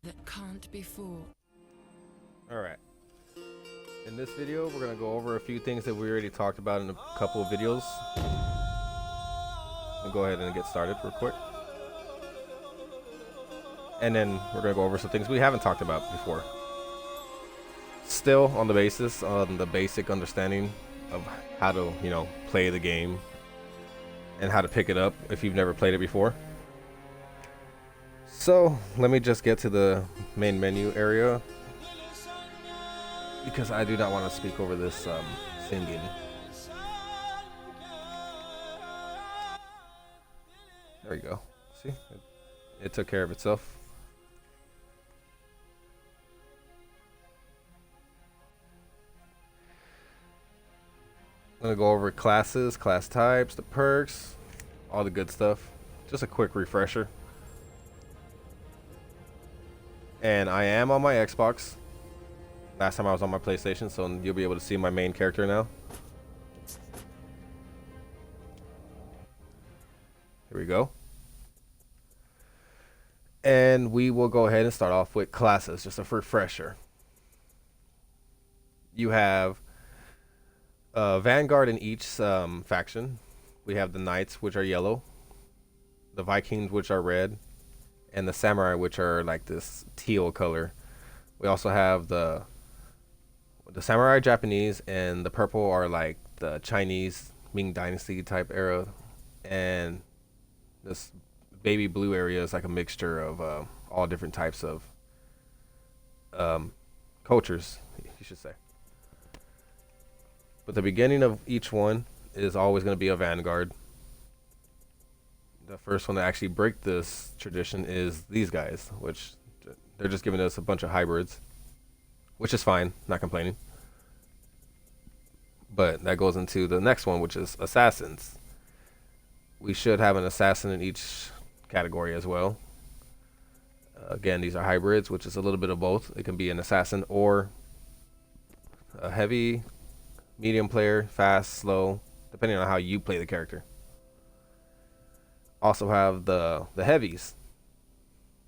that can't be fought. Alright. In this video, we're going to go over a few things that we already talked about in a couple of videos. I'll go ahead and get started real quick. And then we're going to go over some things we haven't talked about before. Still on the basis, on the basic understanding of how to, play the game and how to pick it up if you've never played it before. So let me just get to the main menu area because I do not want to speak over this singing. There we go. See, it took care of itself. I'm gonna go over classes, class types, the perks, all the good stuff. Just a quick refresher. And I am on my Xbox. Last time I was on my PlayStation, so you'll be able to see my main character now. Here we go. And we will go ahead and start off with classes, just a refresher. You have Vanguard in each faction. We have the Knights, which are yellow, the Vikings, which are red, and the Samurai, which are like this teal color. We also have the Samurai Japanese, and the purple are like the Chinese Ming Dynasty type era, and this baby blue area is like a mixture of all different types of cultures, you should say. But the beginning of each one is always going to be a Vanguard. The first one to actually break this tradition is these guys, which they're just giving us a bunch of hybrids, which is fine, not complaining. But that goes into the next one, which is assassins. We should have an assassin in each category as well. Again, these are hybrids, which is a little bit of both. It can be an assassin or a heavy, medium player, fast, slow, depending on how you play the character. Also have the heavies.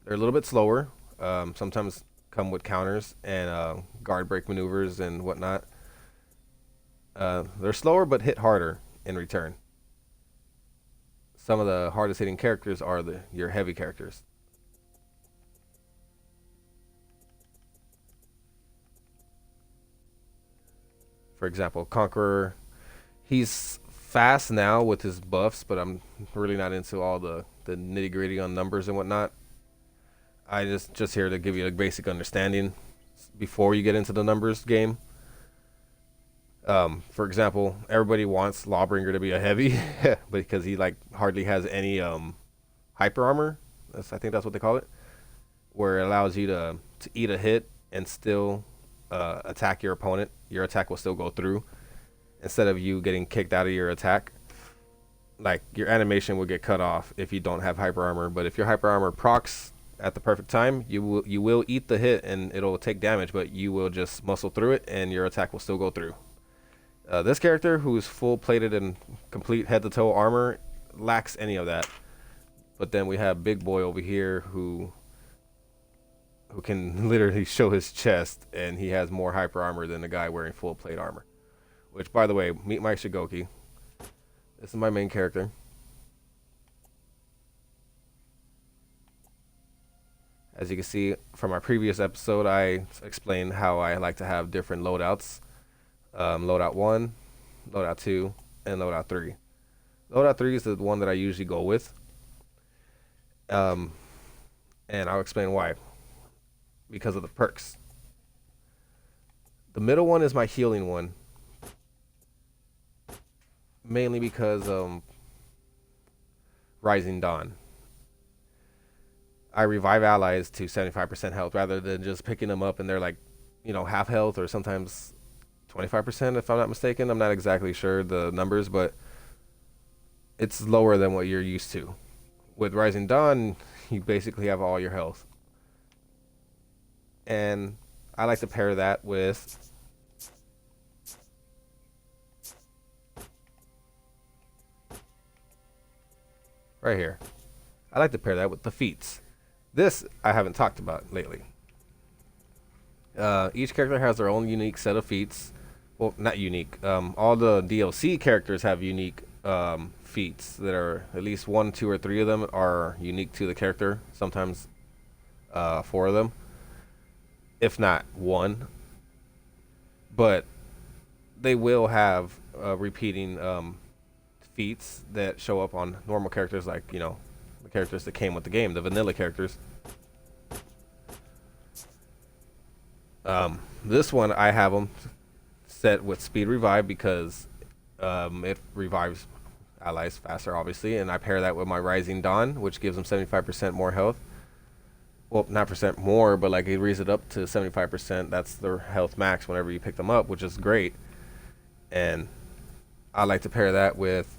They're a little bit slower. Sometimes come with counters and guard break maneuvers and whatnot. They're slower but hit harder in return. Some of the hardest hitting characters are your heavy characters. For example, Conqueror, he's fast now with his buffs, but I'm really not into all the nitty gritty on numbers and whatnot. I just here to give you a basic understanding before you get into the numbers game. For example, everybody wants Lawbringer to be a heavy because he like hardly has any hyper armor. I think that's what they call it, where it allows you to eat a hit and still attack your opponent. Your attack will still go through instead of you getting kicked out of your attack. Like your animation will get cut off if you don't have hyper armor, but if your hyper armor procs at the perfect time, you will eat the hit and it'll take damage, but you will just muscle through it and your attack will still go through. This character, who's full plated and complete head to toe armor, lacks any of that. But then we have Big Boy over here who can literally show his chest, and he has more hyper armor than the guy wearing full plate armor. Which, by the way, meet Mike Shigoki. This is my main character. As you can see from our previous episode, I explained how I like to have different loadouts. Loadout 1, loadout 2, and loadout 3. Loadout 3 is the one that I usually go with. And I'll explain why. Because of the perks. The middle one is my healing one. Mainly because Rising Dawn. I revive allies to 75% health rather than just picking them up and they're like, half health or sometimes 25% if I'm not mistaken. I'm not exactly sure the numbers, but it's lower than what you're used to. With Rising Dawn, you basically have all your health. And I like to pair that with right here. I like to pair that with the feats. This I haven't talked about lately. Each character has their own unique set of feats. Well, not unique. All the DLC characters have unique feats that are at least one, two, or three of them are unique to the character. Sometimes four of them, if not one. But they will have repeating feats that show up on normal characters, like the characters that came with the game, the vanilla characters. This one I have them set with speed revive because it revives allies faster, obviously, and I pair that with my Rising Dawn, which gives them 75% more health. Well, not percent more, but like it raises it up to 75%. That's their health max whenever you pick them up, which is great. And I like to pair that with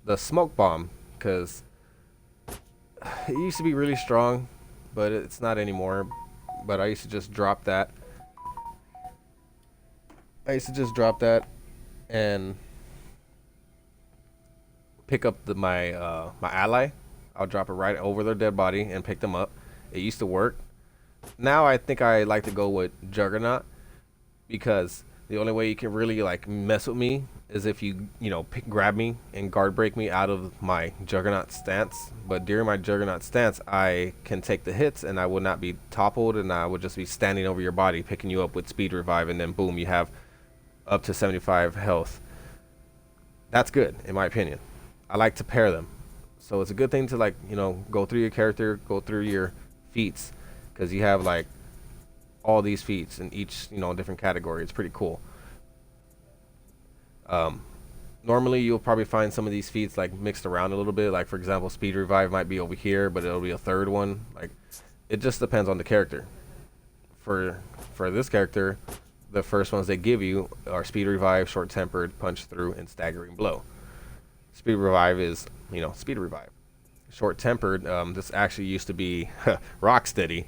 the Smoke Bomb because it used to be really strong, but it's not anymore. But I used to just drop that. And pick up my ally. I'll drop it right over their dead body and pick them up. It used to work. Now I think I like to go with Juggernaut because the only way you can really like mess with me is if grab me and guard break me out of my Juggernaut stance. But during my Juggernaut stance, I can take the hits and I would not be toppled, and I would just be standing over your body, picking you up with speed revive, and then boom, you have up to 75 health. That's good in my opinion. I like to pair them, so it's a good thing to go through your character, go through your feats, because you have like all these feats in each different category. It's pretty cool. um Normally you'll probably find some of these feats like mixed around a little bit, like for example speed revive might be over here but it'll be a third one. Like it just depends on the character. For this character, the first ones they give you are speed revive, short tempered, punch through, and staggering blow. Speed revive is speed revive. Short tempered, this actually used to be rock steady,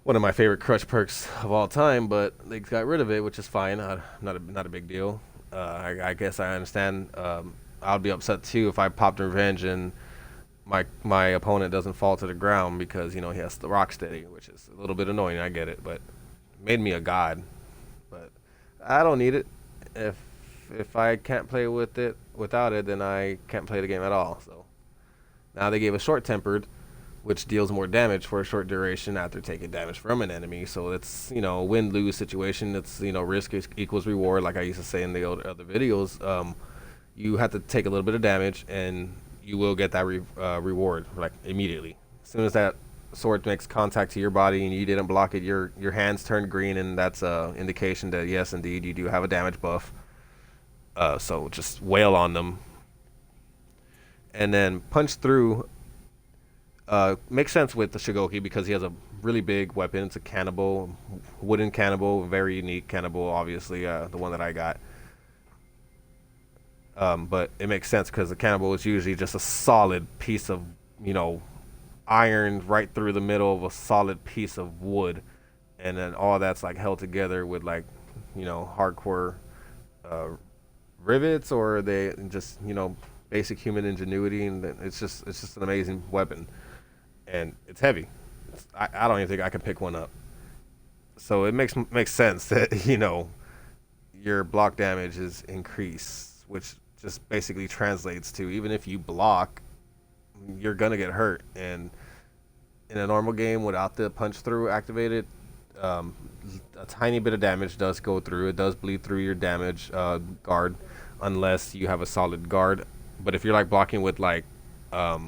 one of my favorite crush perks of all time, but they got rid of it, which is fine. Not a big deal. I guess I understand. I'll be upset too if I popped revenge and my opponent doesn't fall to the ground because he has the rock steady, which is a little bit annoying. I get it, but it made me a god. But I don't need it. If I can't play with it without it, then I can't play the game at all. So now they gave a short tempered, which deals more damage for a short duration after taking damage from an enemy. So it's win-lose situation. It's risk equals reward, like I used to say in the other videos. You have to take a little bit of damage, and you will get that reward like immediately. As soon as that sword makes contact to your body and you didn't block it, your hands turn green, and that's a indication that yes, indeed, you do have a damage buff. So just wail on them, and then punch through. Makes sense with the Shigoki because he has a really big weapon. It's a cannibal, wooden cannibal, very unique cannibal, obviously, the one that I got. But it makes sense because the cannibal is usually just a solid piece of, iron right through the middle of a solid piece of wood. And then all that's like held together with like, hardcore rivets, or they just, basic human ingenuity. And it's just an amazing weapon. And it's heavy. I don't even think I can pick one up. So it makes sense that your block damage is increased, which just basically translates to even if you block, you're gonna get hurt. And in a normal game without the punch through activated, a tiny bit of damage does go through. It does bleed through your damage guard, unless you have a solid guard. But if you're like blocking with like a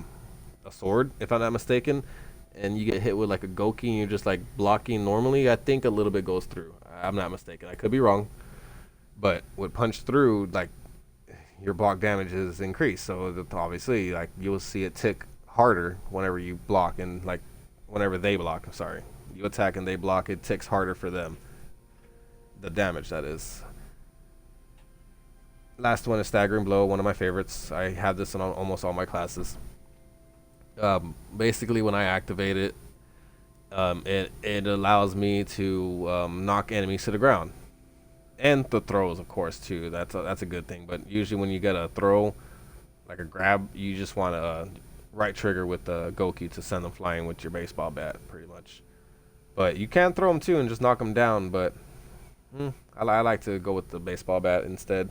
sword, if I'm not mistaken, and you get hit with like a Goki and you're just like blocking normally, I think a little bit goes through. I'm not mistaken. I could be wrong. But with punch through, like your block damage is increased. So obviously, like you'll see it tick harder whenever you block, and like whenever they block. I'm sorry, you attack and they block, it ticks harder for them. The damage, that is. Last one is staggering blow, one of my favorites. I have this in almost all my classes. Basically, when I activate it, it allows me to knock enemies to the ground, and the throws, of course, too. That's a good thing. But usually, when you get a throw, like a grab, you just want to right trigger with the Goki to send them flying with your baseball bat, pretty much. But you can throw them too and just knock them down. But I like to go with the baseball bat instead.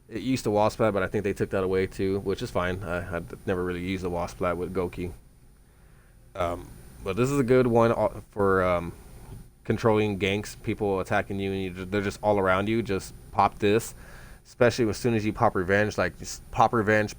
It used the wasp bat, but I think they took that away too, which is fine. I never really used the wasp bat with Goki. But this is a good one for controlling ganks, people attacking you, and they're just all around you. Just pop this, especially as soon as you pop revenge, like just pop revenge,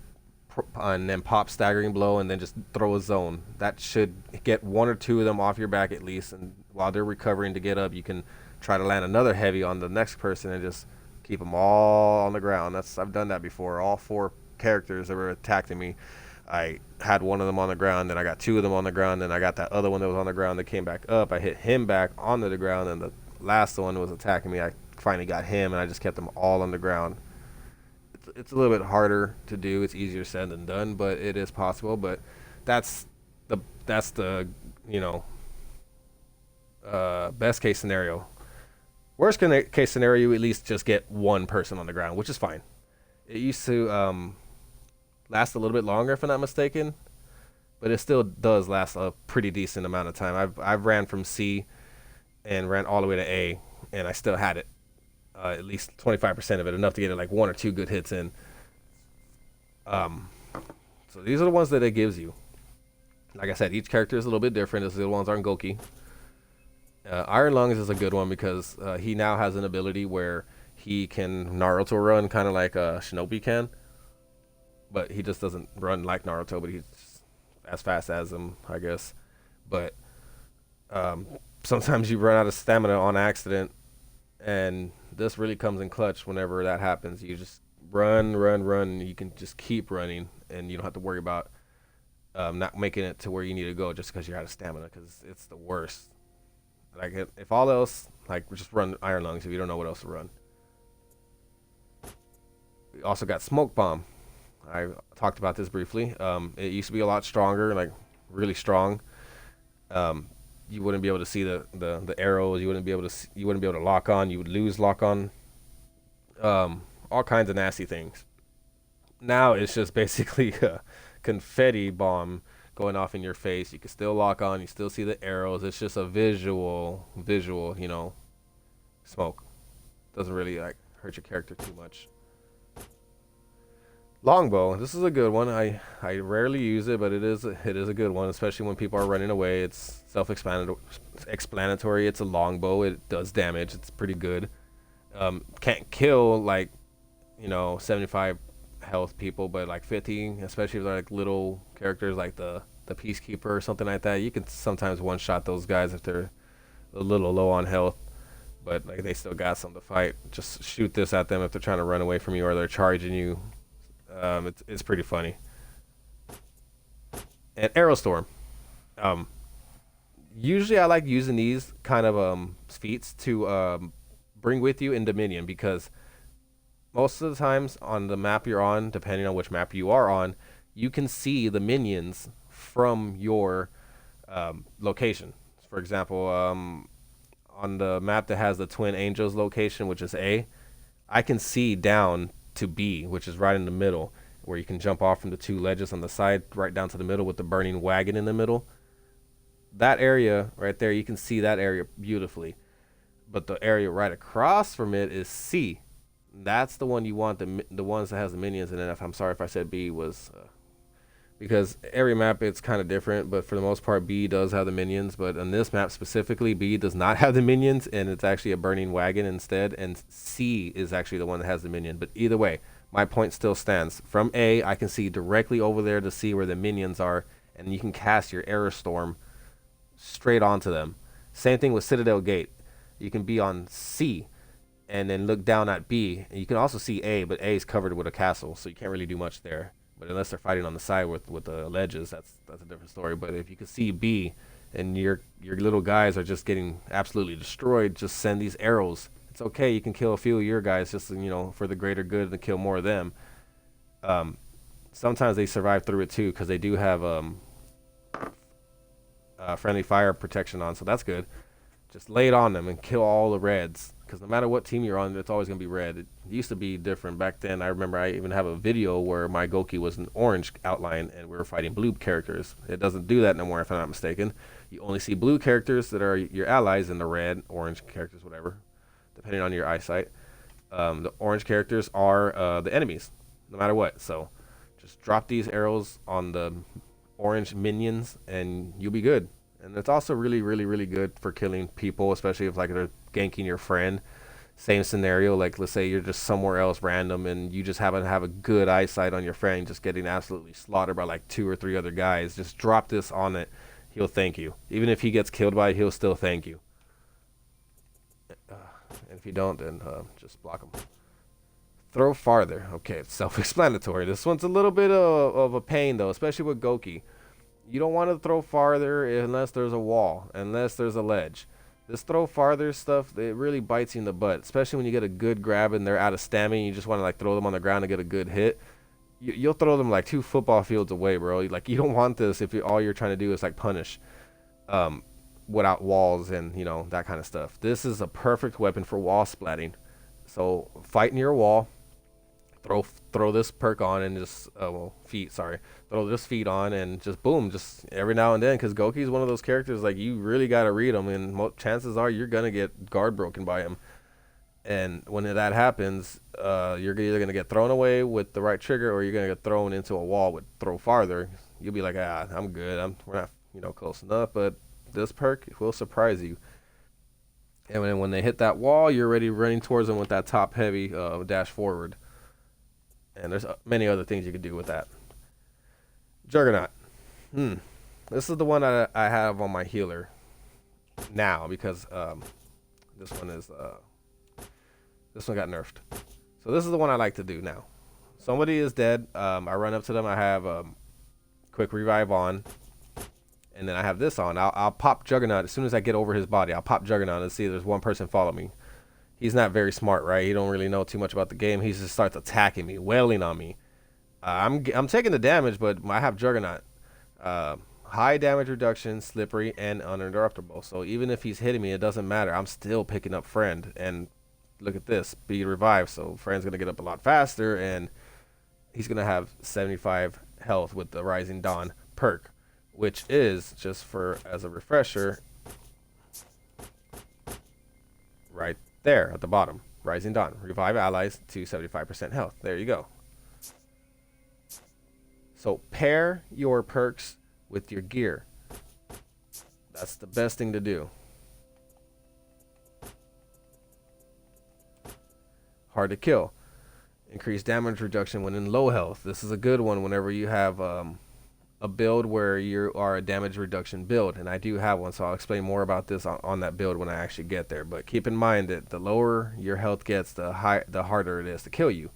and then pop staggering blow, and then just throw a zone. That should get one or two of them off your back at least, and while they're recovering to get up, you can try to land another heavy on the next person and just keep them all on the ground. I've done that before. All four characters that were attacking me, I had one of them on the ground, then I got two of them on the ground, then I got that other one that was on the ground that came back up. I hit him back onto the ground, and the last one was attacking me. I finally got him, and I just kept them all on the ground. It's a little bit harder to do. It's easier said than done, but it is possible. But that's the best case scenario. Worst case scenario, you at least just get one person on the ground, which is fine. It used to last a little bit longer, if I'm not mistaken, but it still does last a pretty decent amount of time. I've ran from C and ran all the way to A, and I still had it. At least 25% of it, enough to get like one or two good hits in. So these are the ones that it gives you. Like I said, each character is a little bit different. As the ones aren't Goki. Iron Lungs is a good one because he now has an ability where he can Naruto run, kind of like Shinobi can. But he just doesn't run like Naruto, but he's as fast as him, I guess. But sometimes you run out of stamina on accident, and this really comes in clutch whenever that happens. You just run. You can just keep running, and you don't have to worry about not making it to where you need to go just because you're out of stamina, because it's the worst. Like, if all else, like, just run Iron Lungs if you don't know what else to run. We also got Smoke Bomb. I talked about this briefly. It used to be a lot stronger, like really strong. You wouldn't be able to see the arrows. You wouldn't be able to lock on. You would lose lock on. All kinds of nasty things. Now it's just basically a confetti bomb going off in your face. You can still lock on. You still see the arrows. It's just a visual, smoke. Doesn't really like hurt your character too much. Longbow. This is a good one. I rarely use it, but it is a good one, especially when people are running away. It's self-explanatory. It's a longbow. It does damage. It's pretty good. Can't kill like 75 health people, but like 50, especially if they're like little characters like the Peacekeeper or something like that. You can sometimes one-shot those guys if they're a little low on health, but like they still got something to fight. Just shoot this at them if they're trying to run away from you or they're charging you. It's pretty funny. And Aerostorm. Usually I like using these kind of feats to bring with you in Dominion, because most of the times on the map you're on, depending on which map you are on, you can see the minions from your location. For example, on the map that has the Twin Angels location, which is A, I can see down to B, which is right in the middle, where you can jump off from the two ledges on the side right down to the middle with the burning wagon in the middle. That area right there, you can see that area beautifully. But the area right across from it is C. That's the one you want, the ones that has the minions in it. I'm sorry if I said B was... because every map it's kind of different, but for the most part B does have the minions. But on this map specifically, B does not have the minions, and it's actually a burning wagon instead, and C is actually the one that has the minion. But either way, my point still stands. From A, I can see directly over there to see where the minions are, and you can cast your Aerostorm straight onto them. Same thing with Citadel Gate. You can be on C and then look down at B, and you can also see A, but A is covered with a castle, so you can't really do much there. But unless they're fighting on the side with the ledges, that's a different story. But if you can see B and your little guys are just getting absolutely destroyed, just send these arrows. It's okay. You can kill a few of your guys just for the greater good and kill more of them. Sometimes they survive through it too, because they do have friendly fire protection on, so that's good. Just lay it on them and kill all the reds, because no matter what team you're on, it's always gonna be red. It used to be different back then. I remember I even have a video where my Goki was an orange outline and we were fighting blue characters. It doesn't do that no more, if I'm not mistaken. You only see blue characters that are your allies and the red, orange characters, whatever, depending on your eyesight. The orange characters are the enemies, no matter what. So just drop these arrows on the orange minions and you'll be good. And it's also really, really, really good for killing people, especially if like they're ganking your friend. Same scenario, like let's say you're just somewhere else random and you just happen to have a good eyesight on your friend, just getting absolutely slaughtered by like 2 or 3 other guys. Just drop this on it. He'll thank you. Even if he gets killed by it, he'll still thank you. And if you don't, then just block him. Throw farther. Okay, it's self-explanatory. This one's a little bit of a pain though, especially with Goki. You don't want to throw farther unless there's a wall, unless there's a ledge. This throw farther stuff, it really bites you in the butt, especially when you get a good grab and they're out of stamina and you just want to like throw them on the ground and get a good hit. You'll throw them like 2 football fields away, bro. Like you don't want this if all you're trying to do is like punish without walls and, you know, that kind of stuff. This is a perfect weapon for wall splatting. So fight near a wall. Throw this perk on and just throw this feet on and just boom, just every now and then, because Goki is one of those characters like you really got to read him, and chances are you're gonna get guard broken by him. And when that happens, you're either gonna get thrown away with the right trigger or you're gonna get thrown into a wall with throw farther. You'll be like, I'm good, we're not close enough, but this perk will surprise you. And when they hit that wall, you're already running towards them with that top heavy dash forward. And there's many other things you could do with that. Juggernaut. This is the one I have on my healer now because this one got nerfed. So this is the one I like to do now. Somebody is dead. I run up to them. I have quick revive on, and then I have this on. I'll pop Juggernaut as soon as I get over his body. I'll pop Juggernaut and see if there's one person follow me. He's not very smart, right? He don't really know too much about the game. He just starts attacking me, wailing on me. I'm taking the damage, but I have Juggernaut. High damage reduction, slippery, and uninterruptible. So even if he's hitting me, it doesn't matter. I'm still picking up friend. And look at this, speed revive. So friend's gonna get up a lot faster, and he's gonna have 75 health with the Rising Dawn perk, which is just as a refresher, right there at the bottom. Rising Dawn. Revive allies to 75% health. There you go. So pair your perks with your gear. That's the best thing to do. Hard to kill. Increased damage reduction when in low health. This is a good one whenever you have a build where you are a damage reduction build, and I do have one, so I'll explain more about this on that build when I actually get there. But keep in mind that the lower your health gets, the harder it is to kill you.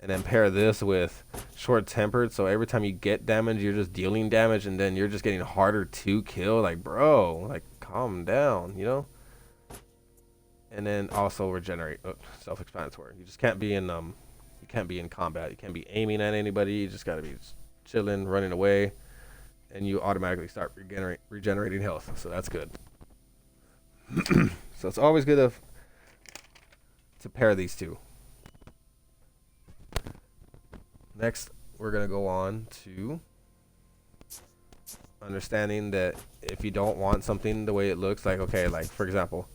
And then pair this with short tempered, so every time you get damage, you're just dealing damage, and then you're just getting harder to kill. Like, bro, like, calm down, you know. And then also regenerate. Self-explanatory. You just can't be in combat. You can't be aiming at anybody. You just gotta be chilling, running away, and you automatically start regenerating health. So that's good. So it's always good to pair these two. Next, we're gonna go on to understanding that if you don't want something the way it looks, like, okay, like for example,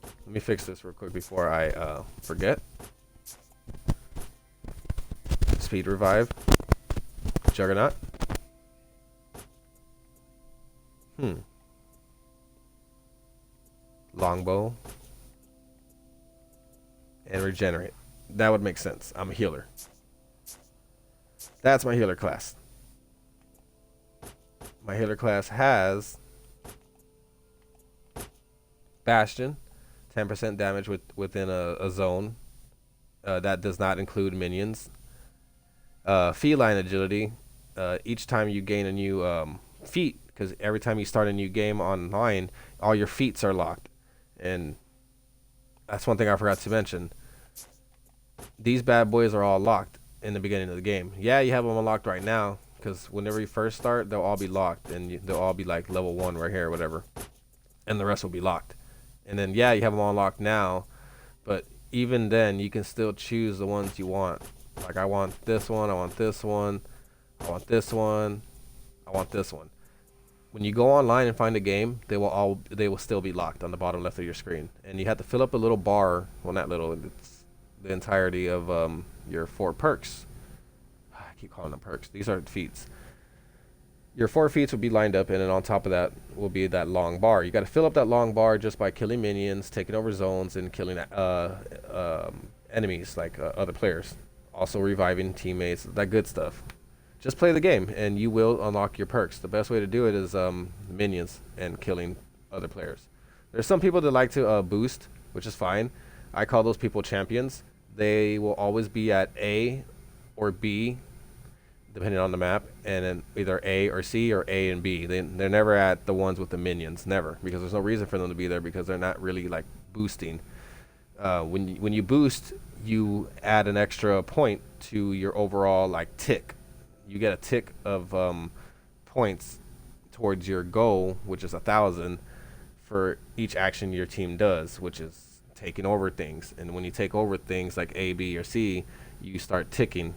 let me fix this real quick before I forget. Speed revive. Juggernaut. Longbow. And regenerate. That would make sense. I'm a healer. That's my healer class. My healer class has Bastion, 10% damage within a zone. That does not include minions. Feline agility. Each time you gain a new feat, because every time you start a new game online, all your feats are locked. And that's one thing I forgot to mention. These bad boys are all locked in the beginning of the game. Yeah, you have them unlocked right now, because whenever you first start, they'll all be locked, and they'll all be like level 1 right here or whatever, and the rest will be locked. And then, yeah, you have them all unlocked now, But even then, you can still choose the ones you want. Like I want this one, I want this one, I want this one, I want this one. When you go online and find a game, they will still be locked on the bottom left of your screen, and you have to fill up a little bar. Well, not little. It's the entirety of your four perks. I keep calling them perks. These are feats. Your four feats will be lined up, and then on top of that will be that long bar. You got to fill up that long bar just by killing minions, taking over zones, and killing enemies like other players. Also reviving teammates, that good stuff. Just play the game, and you will unlock your perks. The best way to do it is minions and killing other players. There's some people that like to boost, which is fine. I call those people champions. They will always be at A or B, depending on the map, and then either A or C or A and B. They're never at the ones with the minions, never, because there's no reason for them to be there because they're not really like boosting. When you boost, you add an extra point to your overall like tick. You get a tick of points towards your goal, which is 1,000 for each action your team does, which is taking over things. And when you take over things like A, B, or C, you start ticking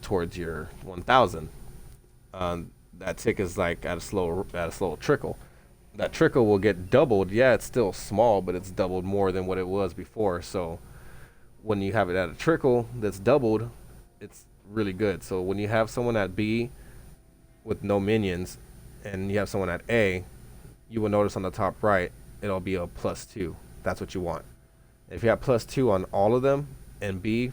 towards your 1,000. That tick is like at a slow trickle. That trickle will get doubled. Yeah, it's still small, but it's doubled more than what it was before. So when you have it at a trickle that's doubled, it's really good. So when you have someone at B with no minions and you have someone at A, you will notice on the top right it'll be a +2. That's what you want. If you have +2 on all of them, and B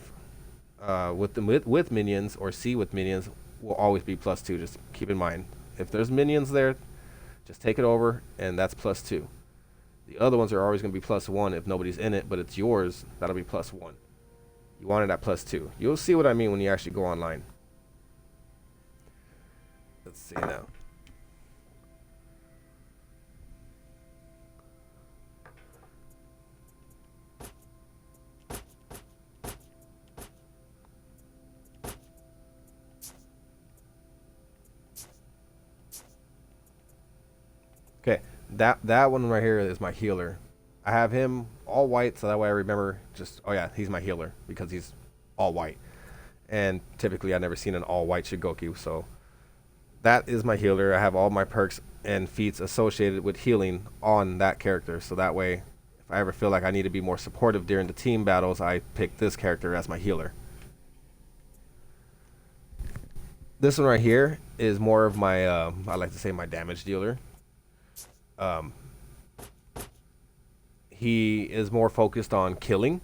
with minions or C with minions will always be +2. Just keep in mind, if there's minions there, just take it over, and that's +2. The other ones are always going to be +1 if nobody's in it, but it's yours. That'll be +1. You want it at +2. You'll see what I mean when you actually go online. Let's see now. Okay, that one right here is my healer. I have him all white, so that way I remember just, oh yeah, he's my healer because he's all white. And typically I've never seen an all white Shigoki, so that is my healer. I have all my perks and feats associated with healing on that character, so that way if I ever feel like I need to be more supportive during the team battles, I pick this character as my healer. This one right here is more of my, I like to say my damage dealer. Um, he is more focused on killing.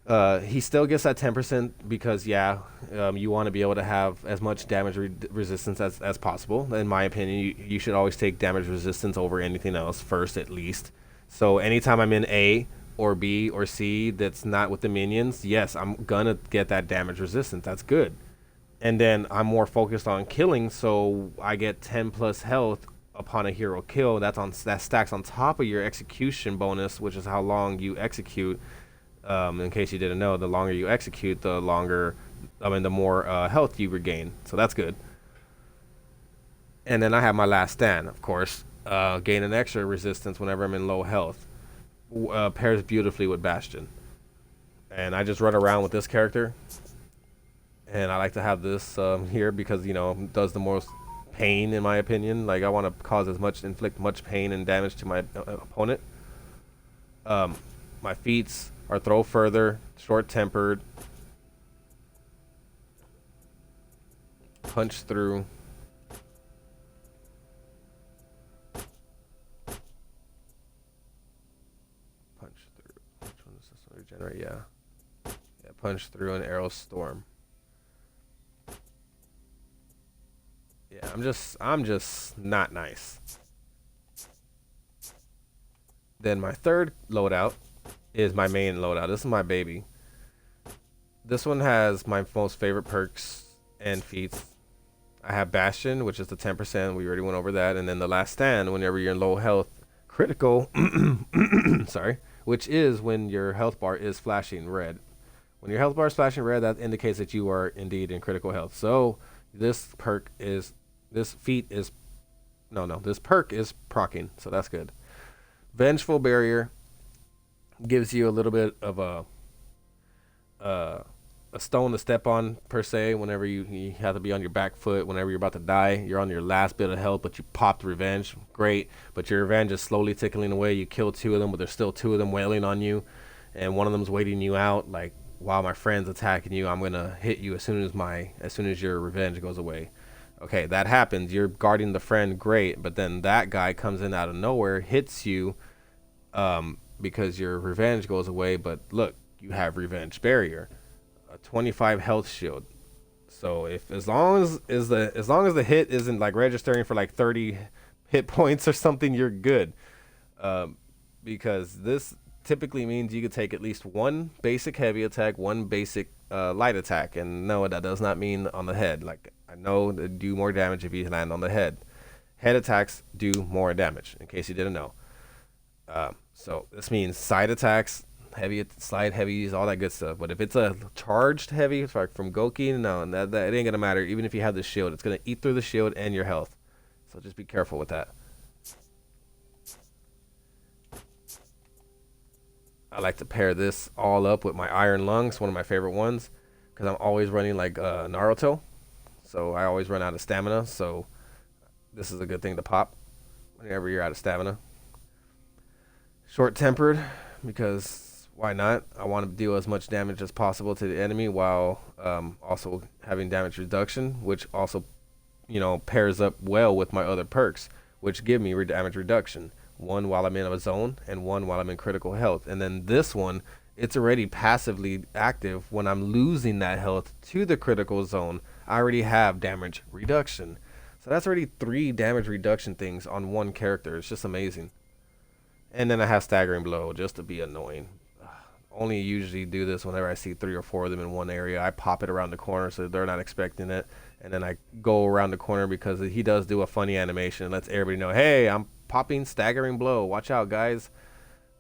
He still gets that 10% because, yeah, you want to be able to have as much damage resistance as possible. In my opinion, you should always take damage resistance over anything else first, at least. So anytime I'm in A or B or C that's not with the minions, yes, I'm going to get that damage resistance. That's good. And then I'm more focused on killing, so I get 10 plus health upon a hero kill. That stacks on top of your execution bonus, which is how long you execute. In case you didn't know, the longer you execute, the more health you regain. So that's good. And then I have my last stand, of course. Gain an extra resistance whenever I'm in low health. Pairs beautifully with Bastion. And I just run around with this character. And I like to have this here because, it does the most pain, in my opinion. Like, I want to inflict much pain and damage to my opponent. My feats are throw further, short-tempered, punch through, Which one is this one? Regenerate, yeah. Yeah, punch through an arrow storm. Yeah, I'm just not nice. Then my third loadout is my main loadout. This is my baby. This one has my most favorite perks and feats. I have Bastion, which is the 10%. We already went over that. And then the last stand, whenever you're in low health, critical, sorry, which is when your health bar is flashing red. When your health bar is flashing red, that indicates that you are indeed in critical health. So this perk is procking, so that's good. Vengeful Barrier. gives you a little bit of uh, a stone to step on per se. Whenever you have to be on your back foot, whenever you're about to die, you're on your last bit of health, but you popped revenge. Great, but your revenge is slowly tickling away. You kill two of them, but there's still two of them wailing on you, and one of them's waiting you out. Like, while my friend's attacking you, I'm gonna hit you as soon as your revenge goes away. Okay, that happens. You're guarding the friend, great, but then that guy comes in out of nowhere, hits you, because your revenge goes away. But look, you have revenge barrier, a 25 health shield. So if as long as the hit isn't like registering for like 30 hit points or something, you're good. Um, because this typically means you could take at least one basic heavy attack, one basic light attack, and no, that does not mean on the head. Like, I know they do more damage if you land on the head. Head attacks do more damage, in case you didn't know. So this means side attacks, heavy slide heavies, all that good stuff. But if it's a charged heavy, it's like from Goki, no, that it ain't gonna matter. Even if you have the shield, it's gonna eat through the shield and your health. So just be careful with that. I like to pair this all up with my Iron Lungs, one of my favorite ones, because I'm always running like Naruto. So I always run out of stamina. So this is a good thing to pop whenever you're out of stamina. Short tempered, because why not? I want to deal as much damage as possible to the enemy while also having damage reduction, which also, pairs up well with my other perks, which give me damage reduction. One while I'm in a zone, and one while I'm in critical health. And then this one, it's already passively active when I'm losing that health to the critical zone. I already have damage reduction. So that's already 3 damage reduction things on one character. It's just amazing. And then I have staggering blow just to be annoying. Only usually do this whenever I see 3 or 4 of them in one area. I pop it around the corner so they're not expecting it, and then I go around the corner because he does do a funny animation and lets everybody know, hey, I'm popping staggering blow. Watch out, guys.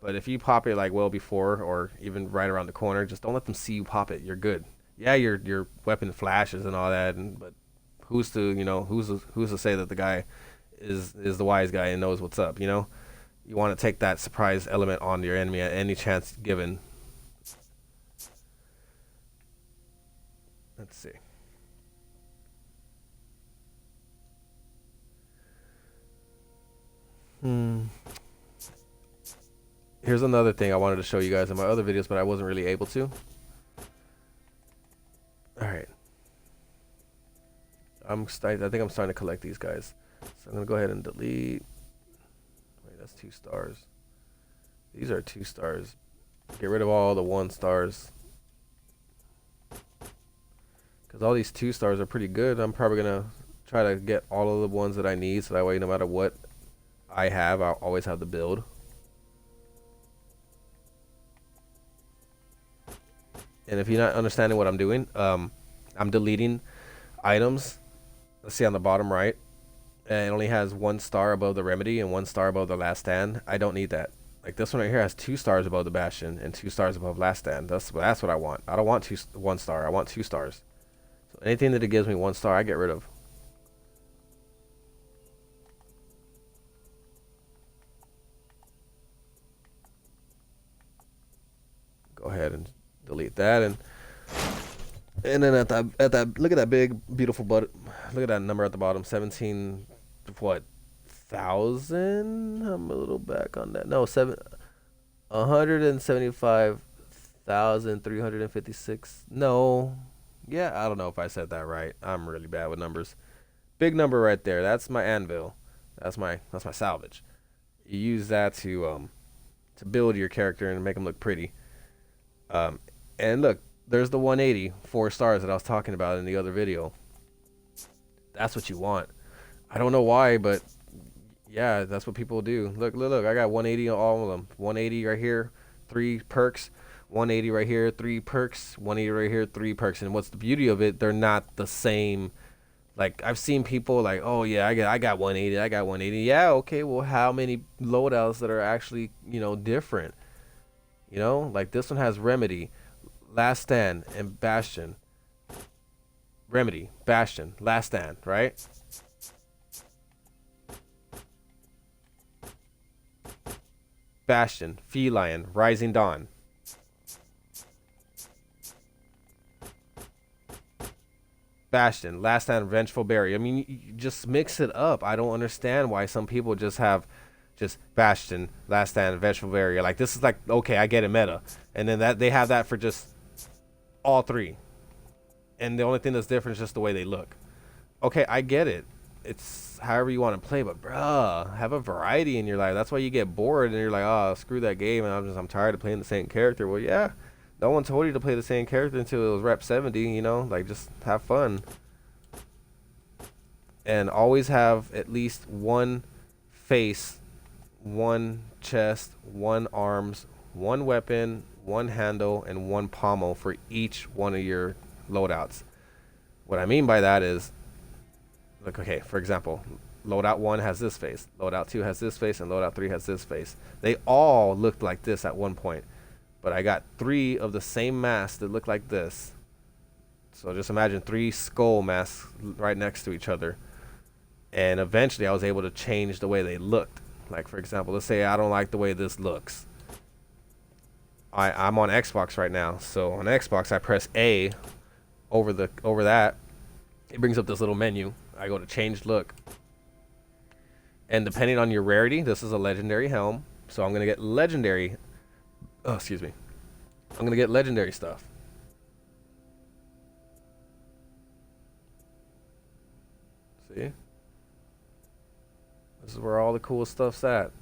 But if you pop it like well before or even right around the corner, just don't let them see you pop it. You're good. Yeah, your weapon flashes and all that, but who's to say that the guy is the wise guy and knows what's up? You want to take that surprise element on your enemy at any chance given. Let's see. Hmm. Here's another thing I wanted to show you guys in my other videos, but I wasn't really able to. All right. I think I'm starting to collect these guys. So I'm going to go ahead and delete. Wait, that's 2 stars. These are 2 stars. Get rid of all the 1 stars. Because all these 2 stars are pretty good. I'm probably going to try to get all of the ones that I need, so that way no matter what I have, I'll always have the build. And if you're not understanding what I'm doing, I'm deleting items. Let's see on the bottom right. And it only has 1 star above the remedy and 1 star above the last stand. I don't need that. Like this one right here has 2 stars above the bastion and 2 stars above last stand. That's what I want. I don't want 1 star. I want 2 stars. So anything that it gives me 1 star, I get rid of. Go ahead and delete that, and then at that look at that big beautiful look at that number at the bottom, 17 what thousand. I'm a little back on that. No, 175,356. No, yeah, I don't know if I said that right. I'm really bad with numbers. Big number right there. That's my anvil. That's my salvage. You use that to build your character and make them look pretty. Um, and look, there's the 180 4 stars that I was talking about in the other video. That's what you want. I don't know why, but yeah, that's what people do. Look, I got 180 on all of them. 180 right here, 3 perks. 180 right here, 3 perks. 180 right here, 3 perks. And what's the beauty of it? They're not the same. Like, I've seen people like, oh yeah, I got 180, I got 180. Yeah, okay, well, how many loadouts that are actually, different? Like this one has remedy, last stand, and bastion. Remedy, bastion, last stand, right? Bastion, Feline, Rising Dawn. Bastion, Last Stand, Vengeful Berry. I mean, you just mix it up. I don't understand why some people just have just Bastion, Last Stand, Vengeful Berry. Like, this is like, okay, I get it, meta. And then that they have that for just all three. And the only thing that's different is just the way they look. Okay, I get it. It's however you want to play, but bruh, have a variety in your life. That's why you get bored and you're like, oh, screw that game, and I'm tired of playing the same character. Well, yeah, no one told you to play the same character until it was rep 70. You know, like just have fun, and always have at least one face, one chest, one arms, one weapon, one handle, and one pommel for each one of your loadouts. What I mean by that is, like, okay, for example, loadout 1 has this face, loadout 2 has this face, and loadout 3 has this face. They all looked like this at one point, but I got 3 of the same mask that look like this. So just imagine 3 skull masks right next to each other. And eventually I was able to change the way they looked. Like, for example, let's say I don't like the way this looks. I'm on Xbox right now, so on Xbox I press A over that. It brings up this little menu. I go to change look, and depending on your rarity, this is a legendary helm, so I'm gonna get legendary. Oh, excuse me. I'm gonna get legendary stuff. See, this is where all the cool stuff's at.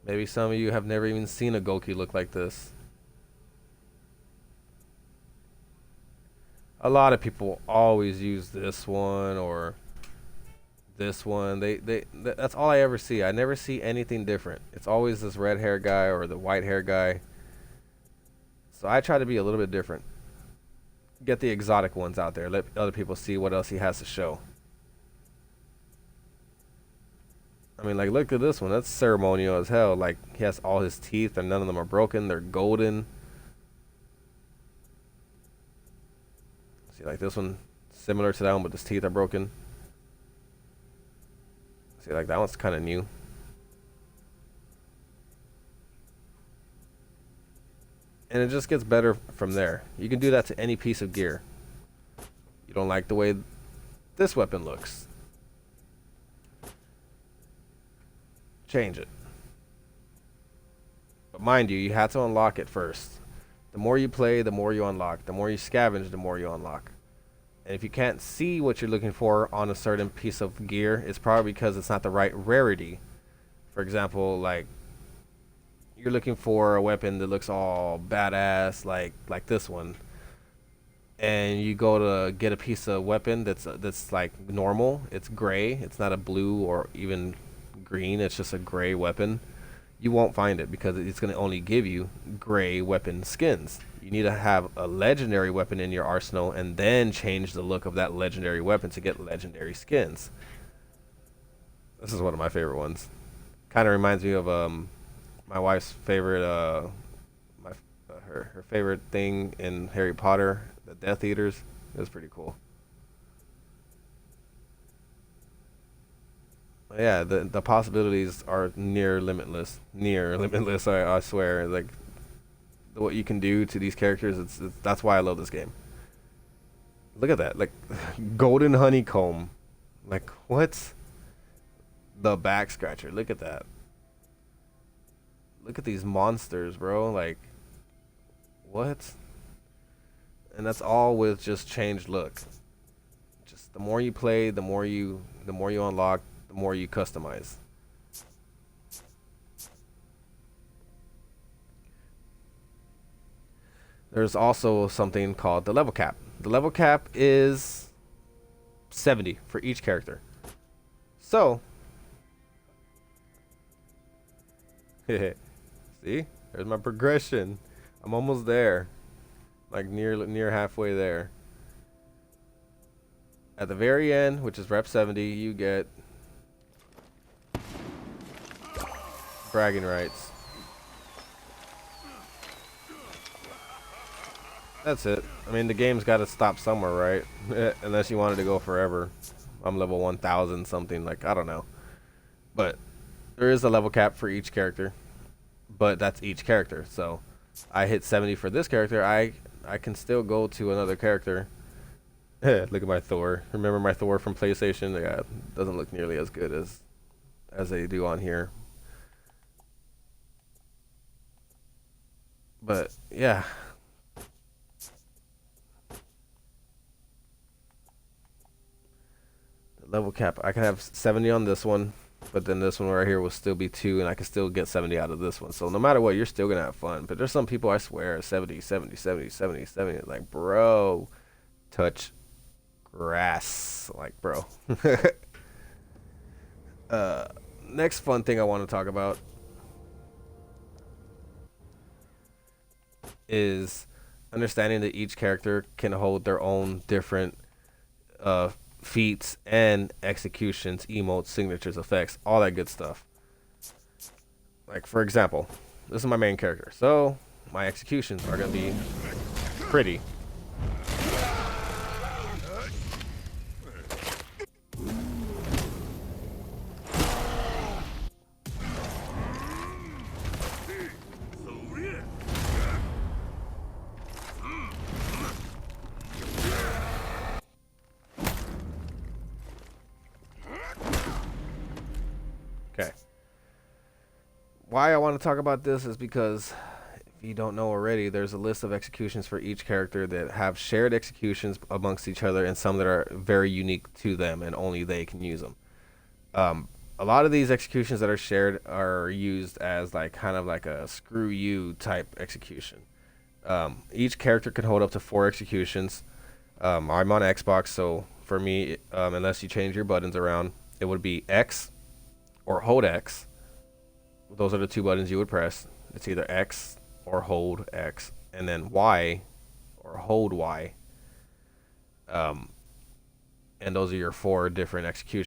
Maybe some of you have never even seen a Goki look like this. A lot of people always use this one or this one. That's all I ever see. I never see anything different. It's always this red hair guy or the white hair guy. So I try to be a little bit different. Get the exotic ones out there. Let other people see what else he has to show. I mean, like, look at this one. That's ceremonial as hell. Like, he has all his teeth and none of them are broken. They're golden. See, like this one, similar to that one, but his teeth are broken. See, like that one's kind of new. And it just gets better from there. You can do that to any piece of gear. You don't like the way this weapon looks, change it. But mind you, you have to unlock it first. The more you play, the more you unlock. The more you scavenge, the more you unlock. And if you can't see what you're looking for on a certain piece of gear, it's probably because it's not the right rarity. For example, like, you're looking for a weapon that looks all badass, like this one, and you go to get a piece of weapon that's like normal. It's gray. It's not a blue or even green. It's just a gray weapon. You won't find it because it's going to only give you gray weapon skins. You need to have a legendary weapon in your arsenal and then change the look of that legendary weapon to get legendary skins. This is one of my favorite ones. Kind of reminds me of my wife's favorite her favorite thing in Harry Potter, the Death Eaters. It was pretty cool. Yeah, the possibilities are near limitless. Near limitless, I swear. Like, what you can do to these characters, it's that's why I love this game. Look at that, like, golden honeycomb. Like, what? The back scratcher. Look at that. Look at these monsters, bro. Like, what? And that's all with just changed look. Just the more you play, the more you unlock, the more you customize. There's also something called the level cap. The level cap is 70 for each character. So, see, there's my progression. I'm almost there, like near halfway there. At the very end, which is rep 70, you get bragging rights. That's it. I mean, the game's got to stop somewhere, right? Unless you wanted to go forever. I'm level 1000 something, like, I don't know. But There is a level cap for each character, but that's each character. So I hit 70 for this character. I can still go to another character. Look at my Thor. Remember my Thor from PlayStation? Yeah, doesn't look nearly as good as they do on here. But yeah, level cap. I can have 70 on this one, but then this one right here will still be 2, and I can still get 70 out of this one. So no matter what, you're still going to have fun. But there's some people, I swear, 70, 70, 70, 70, 70. Like, bro, touch grass. Like, bro. uh, Next fun thing I want to talk about is understanding that each character can hold their own different uh, feats and executions, emotes, signatures, effects, all that good stuff. Like, for example, this is my main character. So, my executions are going to be pretty. Okay. Why I want to talk about this is because if you don't know already, there's a list of executions for each character that have shared executions amongst each other and some that are very unique to them and only they can use them. A lot of these executions that are shared are used as like kind of like a screw you type execution. Each character can hold up to 4 executions. I'm on Xbox, so for me, unless you change your buttons around, it would be X or hold X. Those are the 2 buttons you would press. It's either X or hold X, and then Y or hold Y. Um, and those are your 4 different executions.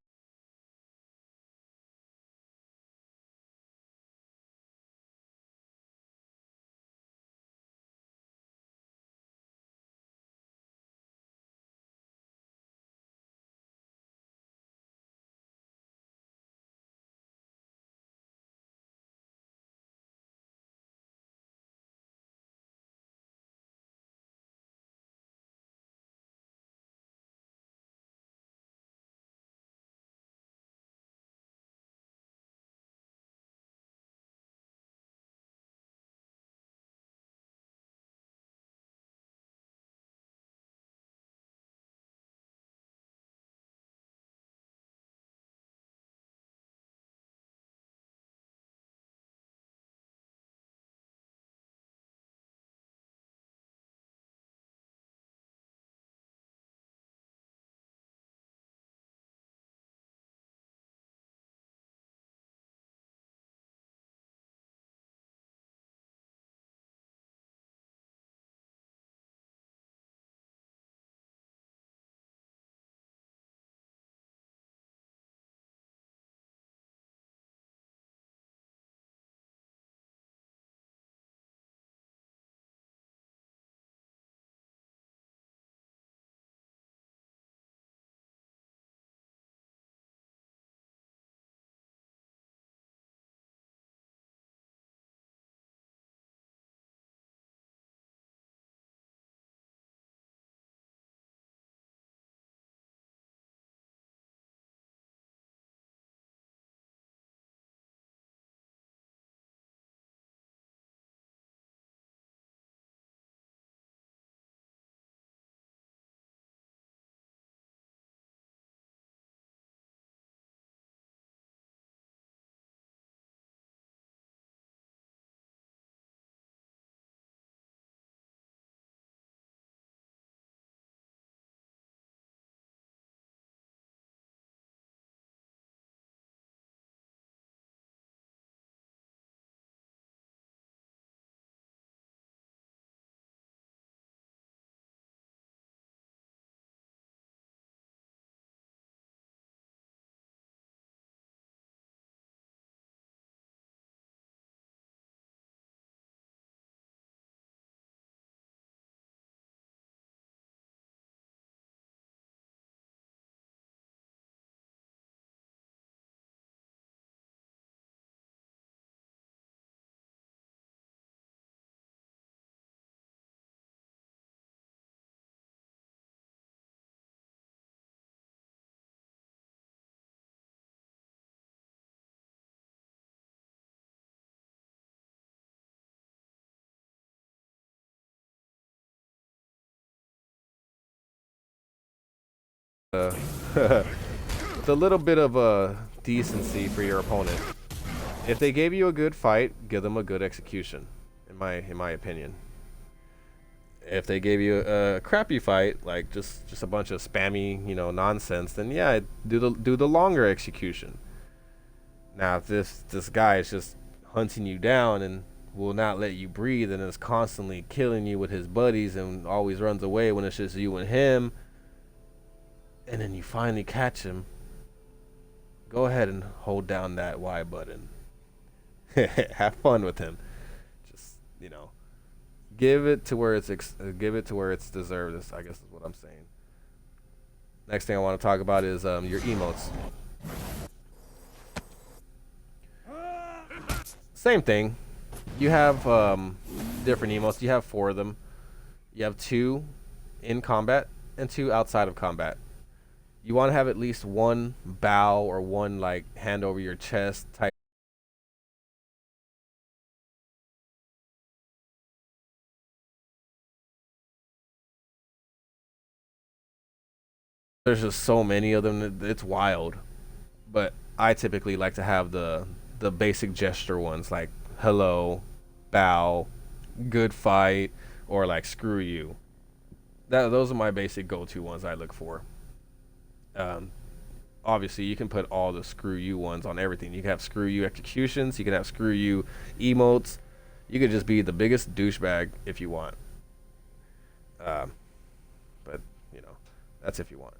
uh, with a little bit of decency for your opponent. If they gave you a good fight, give them a good execution. In my opinion. If they gave you a crappy fight, like just a bunch of spammy, nonsense, then yeah, do the longer execution. Now, if this guy is just hunting you down and will not let you breathe and is constantly killing you with his buddies and always runs away when it's just you and him, and then you finally catch him, go ahead and hold down that Y button. Have fun with him. Just give it to where it's deserved. I guess is what I'm saying. Next thing I want to talk about is your emotes. Same thing. You have different emotes. You have 4 of them. You have 2 in combat and 2 outside of combat. You want to have at least 1 bow or 1 like hand over your chest type. There's just so many of them. It's wild. But I typically like to have the basic gesture ones like hello, bow, good fight, or like screw you. Those are my basic go-to ones I look for. Um, Obviously, you can put all the screw you ones on everything. You can have screw you executions. You can have screw you emotes. You could just be the biggest douchebag if you want. Um, but that's if you want.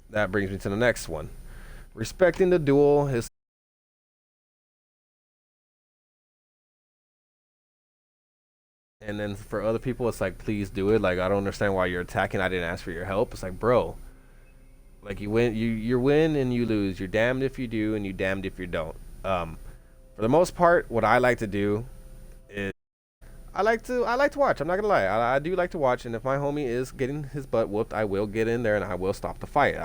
That brings me to the next one. Respecting the duel is. And then for other people, it's like, please do it. Like, I don't understand why you're attacking. I didn't ask for your help. It's like, bro, like you win, you win and you lose. You're damned if you do, and you damned if you don't. Um, for the most part, what I like to do is I like to watch. I'm not gonna lie. I do like to watch. And if my homie is getting his butt whooped, I will get in there and I will stop the fight.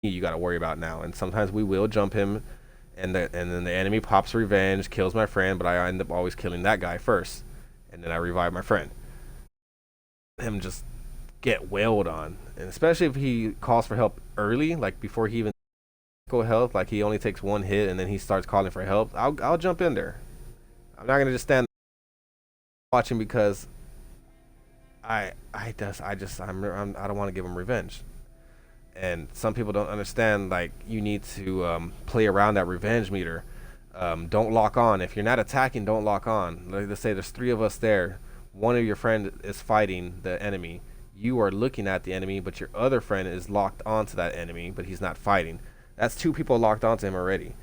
You got to worry about now. And sometimes we will jump him, and then the enemy pops revenge, kills my friend, but I end up always killing that guy first, and then I revive my friend. Him just get wailed on, and especially if he calls for help early, like before he even go health, like he only takes 1 hit and then he starts calling for help. I'll jump in there. I'm not gonna just stand watching because I don't want to give him revenge. And some people don't understand, like, you need to play around that revenge meter. Don't lock on. If you're not attacking, don't lock on. Like, let's say there's 3 of us there. One of your friend is fighting the enemy. You are looking at the enemy, but your other friend is locked onto that enemy, but he's not fighting. That's 2 people locked onto him already.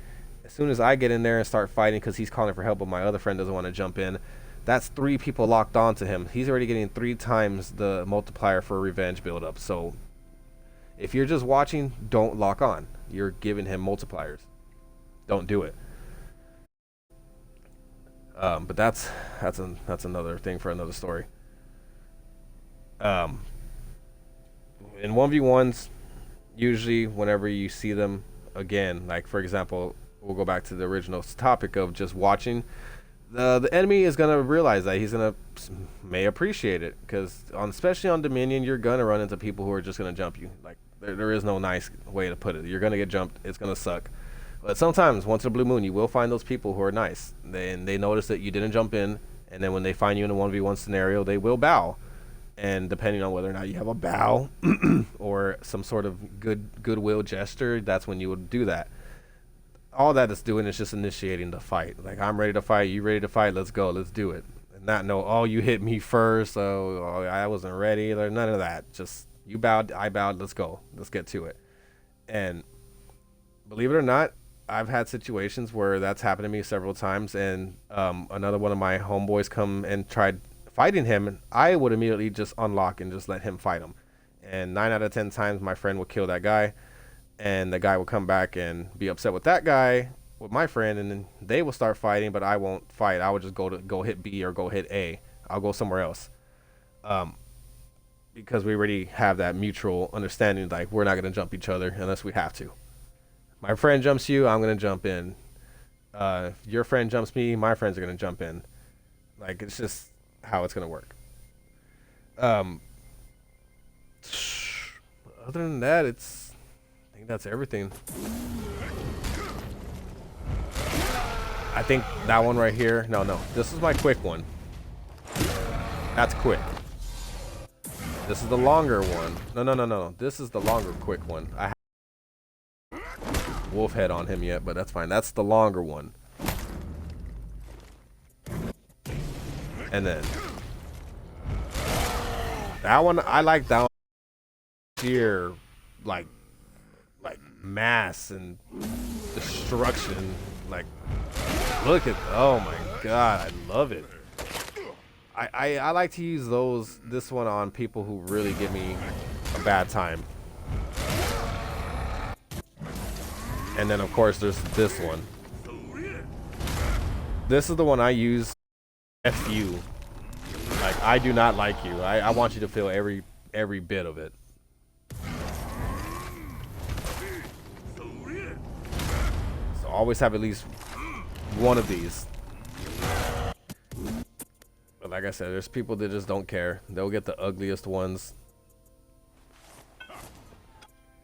As soon as I get in there and start fighting because he's calling for help, but my other friend doesn't want to jump in, that's 3 people locked onto him. He's already getting 3 times the multiplier for revenge buildup. So if you're just watching, don't lock on. You're giving him multipliers. Don't do it. But that's another thing for another story. Um, in 1v1s, usually whenever you see them again, like for example, we'll go back to the original topic of just watching. The enemy is gonna realize that he's gonna may appreciate it because especially on Dominion, you're gonna run into people who are just gonna jump you. Like there is no nice way to put it. You're gonna get jumped. It's gonna suck. But sometimes, once in a blue moon, you will find those people who are nice. They notice that you didn't jump in, and then when they find you in a 1v1 scenario, they will bow. And depending on whether or not you have a bow or some sort of goodwill gesture, that's when you would do that. All that it's doing is just initiating the fight. Like, I'm ready to fight, you ready to fight, let's go, let's do it. And not know, oh, you hit me first, so I wasn't ready. There's none of that. Just you bowed, I bowed, let's go, let's get to it. And believe it or not, I've had situations where that's happened to me several times, and another one of my homeboys come and tried fighting him, and I would immediately just unlock and just let him fight him. And 9 out of 10 times, my friend would kill that guy, and the guy would come back and be upset with that guy, with my friend, and then they will start fighting, but I won't fight. I would just go hit B or go hit A. I'll go somewhere else, um, because we already have that mutual understanding. Like, we're not gonna jump each other unless we have to. My friend jumps you, I'm gonna jump in. If your friend jumps me, my friends are gonna jump in. Like, it's just how it's gonna work. Um, other than that, I think that's everything. I think that one right here. No, no. This is my quick one. That's quick. This is the longer one. No, no, no, no. This is the longer quick one. I have wolf head on him yet, but that's fine. That's the longer one. And then that one, I like that one. Sheer, like mass and destruction. Like, look at, oh my god, I love it. I like to use this one on people who really give me a bad time. And then of course there's this one. This is the one I use. F you. Like, I do not like you. I want you to feel every bit of it. So always have at least one of these. But like I said, there's people that just don't care. They'll get the ugliest ones.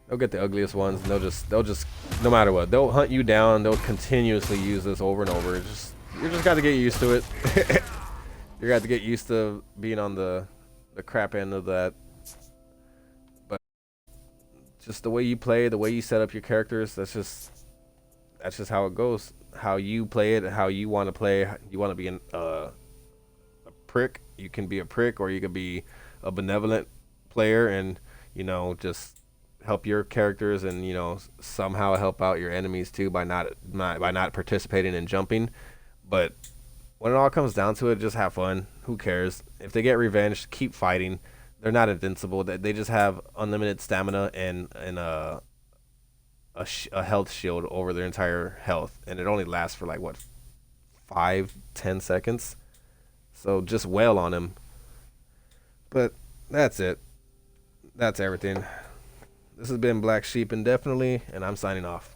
They'll get the ugliest ones, and they'll just no matter what, they'll hunt you down. They'll continuously use this over and over. You just got to get used to it. You got to get used to being on the crap end of that. But just the way you play, the way you set up your characters, that's just how it goes. How you play it, how you want to play. You want to be a prick, you can be a prick, or you could be a benevolent player and, just help your characters and, somehow help out your enemies too by not participating in jumping. But when it all comes down to it, just have fun. Who cares? If they get revenge, keep fighting. They're not invincible. They just have unlimited stamina and a health shield over their entire health, and it only lasts for like what, 5-10 seconds. So just wail on him. But that's it. That's everything. This has been Black Sheep Indefinitely, and I'm signing off.